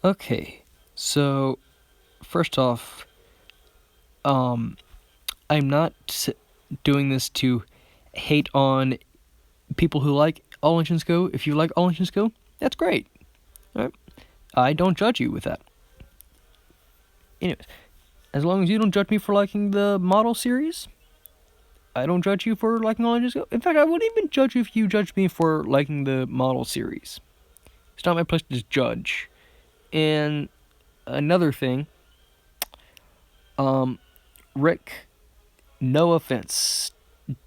Okay, so first off, I'm not doing this to hate on people who like All Engines Go. If you like All Engines Go, that's great. All right? I don't judge you with that. Anyways, as long as you don't judge me for liking the model series, I don't judge you for liking All Engines Go. In fact, I wouldn't even judge you if you judged me for liking the model series. It's not my place to judge. And another thing, um, Rick, no offense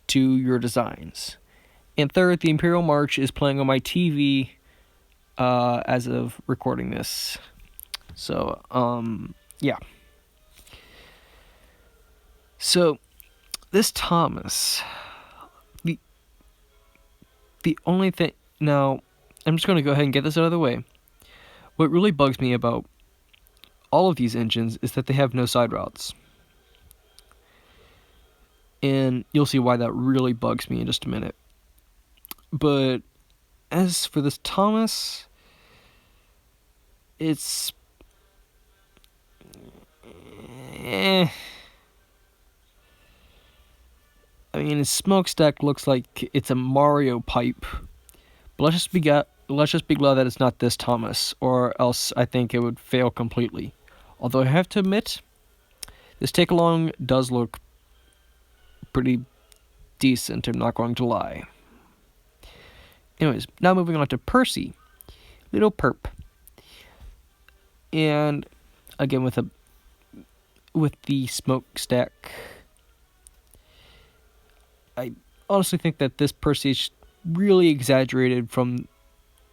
to your designs. And third, the Imperial March is playing on my TV as of recording this. So, yeah. So, this Thomas, the the only thing now, I'm just going to go ahead and get this out of the way. What really bugs me about all of these engines is that they have no side routes. And you'll see why that really bugs me in just a minute. But as for this Thomas, it's I mean, his smokestack looks like it's a Mario pipe. But let's just be glad that it's not this Thomas, or else I think it would fail completely. Although I have to admit, this take along does look pretty decent. I'm not going to lie. Anyways, now moving on to Percy, little perp, and again with the smokestack. I honestly think that this Percy is really exaggerated from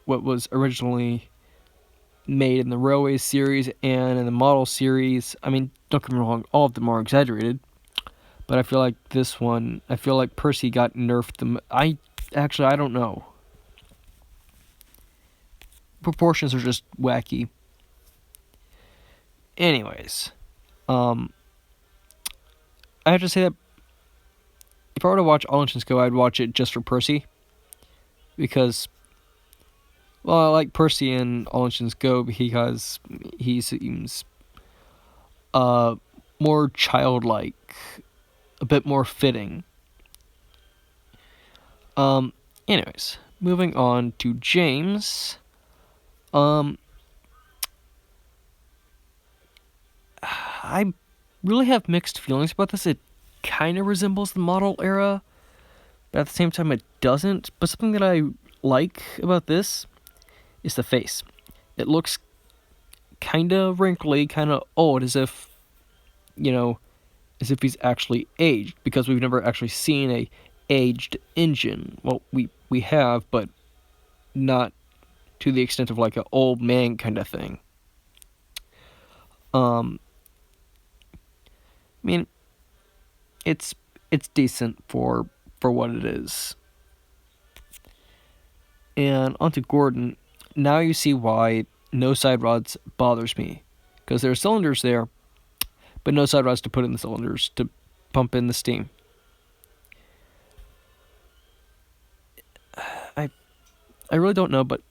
what was originally made in the Railway series and in the Model series. I mean, don't get me wrong, all of them are exaggerated, but I feel like I feel like Percy got nerfed. I don't know. Proportions are just wacky. Anyways, I have to say that if I were to watch All Engines Go, I'd watch it just for Percy. Because, well, I like Percy in All Engines Go because he seems more childlike, a bit more fitting. Anyways, moving on to James. I really have mixed feelings about this. It kind of resembles the model era, but at the same time it doesn't. But something that I like about this is the face. It looks kind of wrinkly, kind of old, as if he's actually aged, because we've never actually seen a aged engine. Well, we have, but not to the extent of like an old man kind of thing. I mean, it's decent for what it is. And onto Gordon. Now you see why no side rods bothers me, because there are cylinders there, but no side rods to put in the cylinders to pump in the steam. I really don't know, but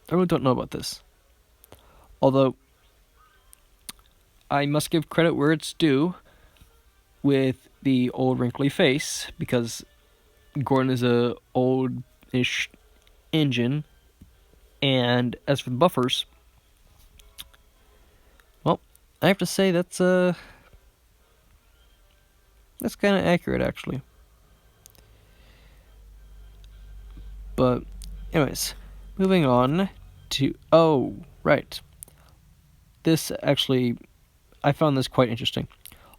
I really don't know about this. Although I must give credit where it's due with the old wrinkly face, because Gordon is a old-ish engine. And as for the buffers, well, I have to say that's kind of accurate, actually. But anyways, moving on to right. This actually, I found this quite interesting.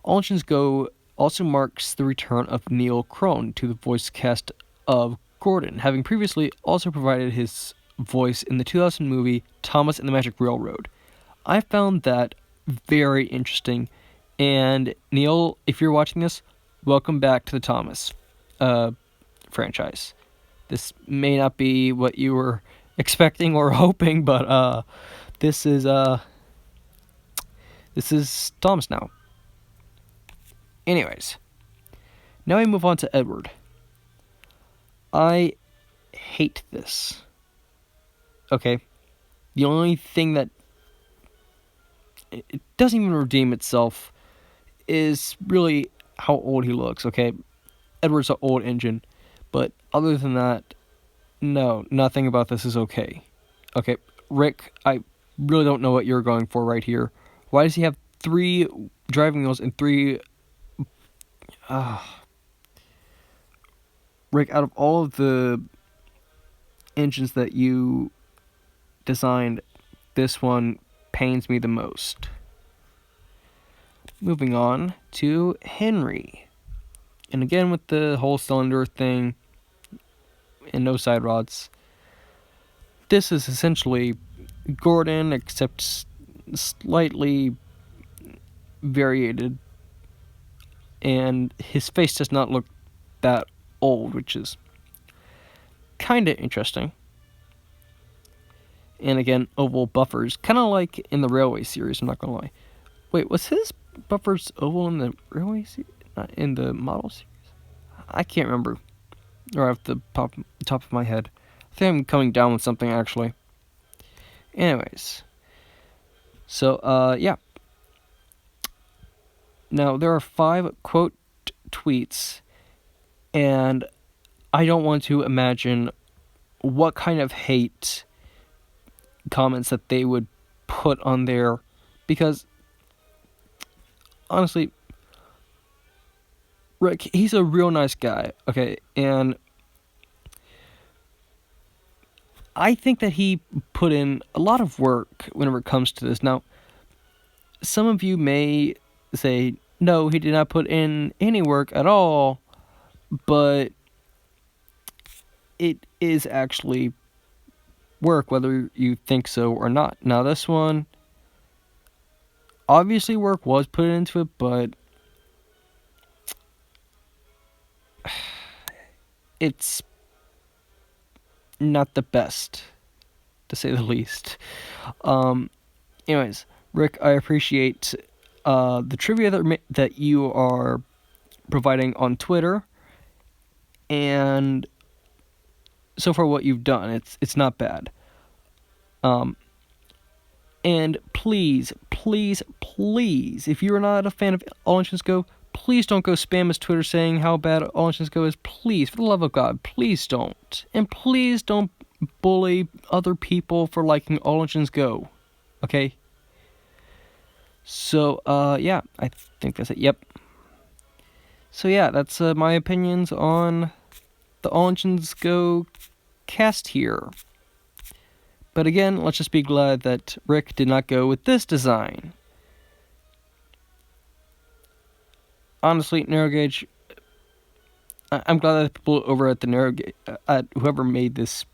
All Engines Go also marks the return of Neil Crone to the voice cast of Gordon, having previously also provided his voice in the 2000 movie Thomas and the Magic Railroad. I found that very interesting, and Neil, if you're watching this, welcome back to the Thomas franchise. This may not be what you were expecting or hoping, but this is Thomas now. Anyways, now we move on to Edward. I hate this. Okay, the only thing that it doesn't even redeem itself is really how old he looks. Okay, Edward's an old engine, but other than that, no, nothing about this is okay. Okay, Rick, I really don't know what you're going for right here. Why does he have 3 driving wheels and 3... Rick, out of all of the engines that you designed, this one pains me the most. Moving on to Henry. And again with the whole cylinder thing and no side rods. This is essentially Gordon, except slightly variated. And his face does not look that old, which is kind of interesting. And again, oval buffers, kind of like in the Railway series, I'm not going to lie. Wait, was his buffers oval in the Railway series? Not in the model series? I can't remember. Or off the top of my head. I think I'm coming down with something, actually. Anyways. So, yeah. Now, there are 5 quote tweets, and I don't want to imagine what kind of hate comments that they would put on there, because honestly, Rick, he's a real nice guy, okay, and I think that he put in a lot of work whenever it comes to this. Now, some of you may say, no, he did not put in any work at all, but it is actually work, whether you think so or not. Now, this one, obviously work was put into it, but it's not the best, to say the least. Anyways, Rick, I appreciate the trivia that you are providing on Twitter, and so far what you've done, it's not bad. And please, if you are not a fan of All Engines Go, please don't go spam his Twitter saying how bad All Engines Go is. Please, for the love of God, please don't. And please don't bully other people for liking All Engines Go. Okay? So, yeah, I think that's it. Yep. So, yeah, that's my opinions on the All Engines Go cast here. But again, let's just be glad that Rick did not go with this design. Honestly, narrow gauge, I'm glad that people over at the narrow gauge, whoever made this,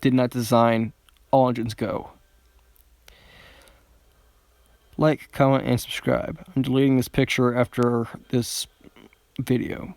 did not design All Engines Go. Like, comment, and subscribe. I'm deleting this picture after this video.